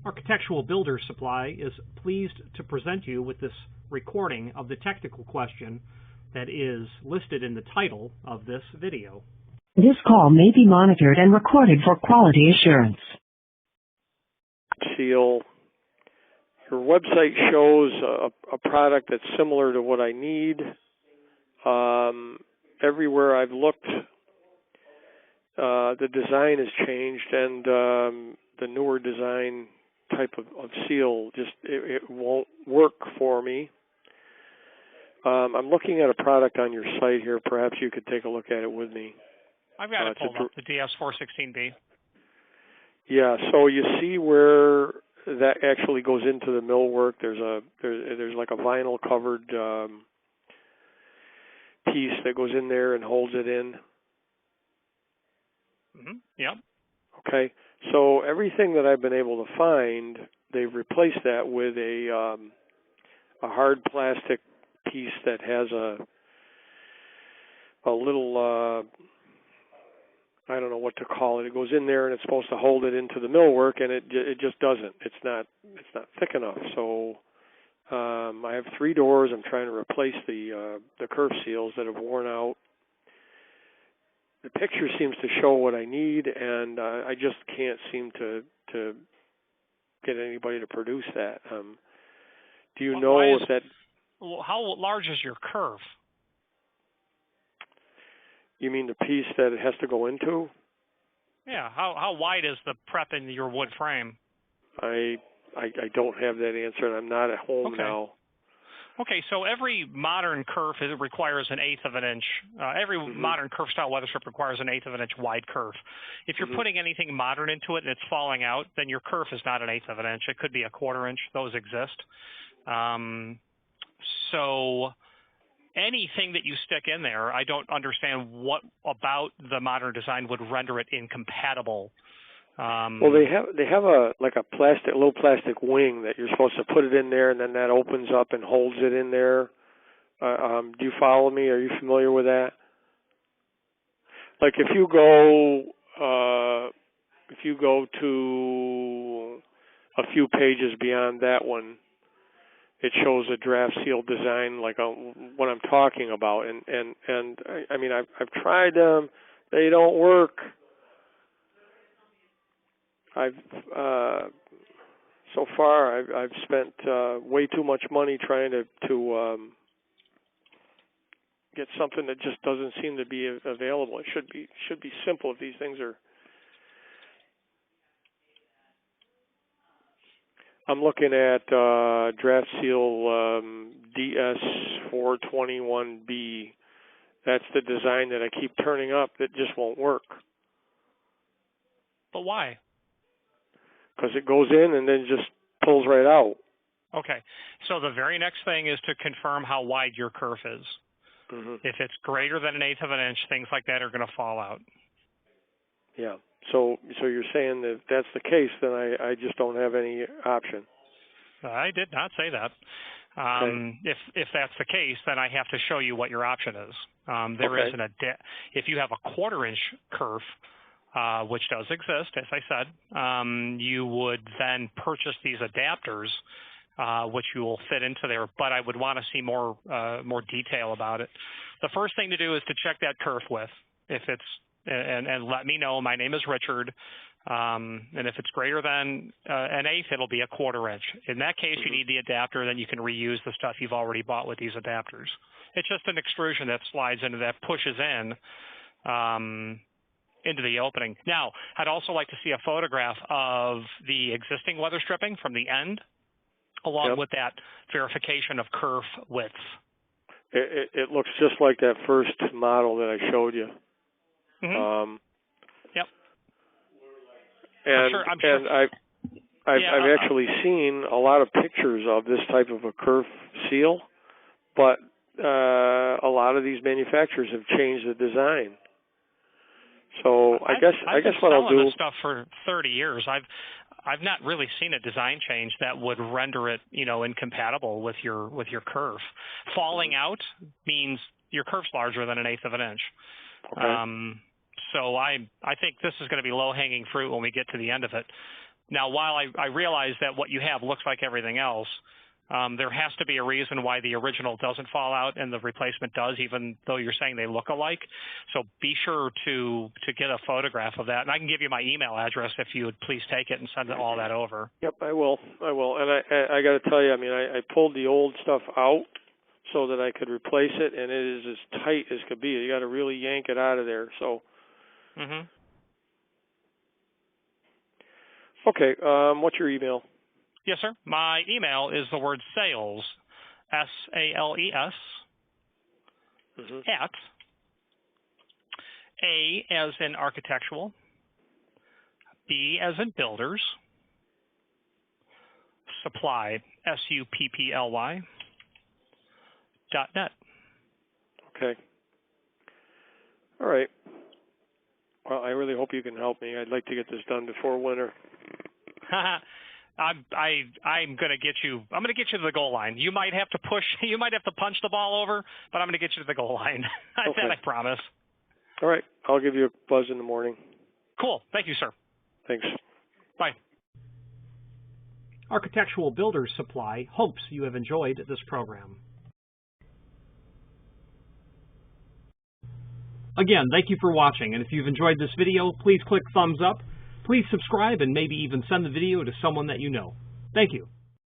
Architectural Builder Supply is pleased to present you with this recording of the technical question that is listed in the title of this video. This call may be monitored and recorded for quality assurance. Seal. Your website shows a product that's similar to what I need. Everywhere I've looked, the design has changed, and the newer design type of seal just it won't work for me. I'm looking at a product on your site here. Perhaps you could take a look at it with me. I've got it pulled up, the DS416B. Yeah, so you see where that actually goes into the millwork. There's like a vinyl covered piece that goes in there and holds it in. Yep. Okay, so everything that I've been able to find, they've replaced that with a hard plastic piece that has a little I don't know what to call it. It goes in there and it's supposed to hold it into the millwork, and it just doesn't. It's not thick enough. So I have 3 doors. I'm trying to replace the kerf seals that have worn out. The picture seems to show what I need, and I just can't seem to get anybody to produce that. Do you know if that? Well, how large is your kerf? You mean the piece that it has to go into? Yeah. How wide is the prep in your wood frame? I don't have that answer, and I'm not at home now. Okay, so every modern kerf requires an 1/8 of an inch. Every modern kerf style weather strip requires an 1/8 of an inch wide kerf. If you're putting anything modern into it and it's falling out, then your kerf is not an 1/8 of an inch. It could be a 1/4 inch. Those exist. So anything that you stick in there, I don't understand what about the modern design would render it incompatible. Well, they have a little plastic wing that you're supposed to put it in there, and then that opens up and holds it in there. Do you follow me? Are you familiar with that? Like if you go to a few pages beyond that one, it shows a draft seal design like what I'm talking about, and I mean I've tried them, they don't work. So far I've spent way too much money trying to get something that just doesn't seem to be available. It should be simple if these things are. I'm looking at draft seal DS421B. That's the design that I keep turning up that just won't work. But why? Because it goes in and then just pulls right out. Okay. So the very next thing is to confirm how wide your kerf is. If it's greater than an 1/8 of an inch, things like that are going to fall out. Yeah. So you're saying that if that's the case, then I just don't have any option. I did not say that. If that's the case, then I have to show you what your option is. There is if you have a 1/4 inch kerf, which does exist, as I said, you would then purchase these adapters, which you will fit into there. But I would want to see more detail about it. The first thing to do is to check that kerf width. If it's and let me know. My name is Richard. And if it's greater than an 1/8, it'll be a 1/4 inch. In that case, you need the adapter. Then you can reuse the stuff you've already bought with these adapters. It's just an extrusion that slides into that, pushes in into the opening. Now, I'd also like to see a photograph of the existing weather stripping from the end, along with that verification of kerf width. It looks just like that first model that I showed you. Yep. And I've actually seen a lot of pictures of this type of a kerf seal, but a lot of these manufacturers have changed the design. So I guess what I'll do. I've been selling this stuff for 30 years. I've not really seen a design change that would render it, incompatible with your kerf. Falling out means your kerf's larger than an 1/8 of an inch. Okay. So I think this is going to be low-hanging fruit when we get to the end of it. Now, while I realize that what you have looks like everything else, there has to be a reason why the original doesn't fall out and the replacement does, even though you're saying they look alike. So be sure to get a photograph of that. And I can give you my email address if you would please take it and send all that over. Yep, I will. And I got to tell you, I mean, I pulled the old stuff out so that I could replace it, and it is as tight as could be. You got to really yank it out of there. So. Mm-hmm. Okay, what's your email? Yes, sir. My email is the word sales, S-A-L-E-S, at A as in architectural, B as in builders, supply, S-U-P-P-L-Y, .net. Okay. All right. Well, I really hope you can help me. I'd like to get this done before winter. I'm going to get you. I'm going to get you to the goal line. You might have to push. You might have to punch the ball over, but I'm going to get you to the goal line. Okay. That I promise. All right. I'll give you a buzz in the morning. Cool. Thank you, sir. Thanks. Bye. Architectural Builders Supply hopes you have enjoyed this program. Again, thank you for watching, and if you've enjoyed this video, please click thumbs up. Please subscribe and maybe even send the video to someone that you know. Thank you.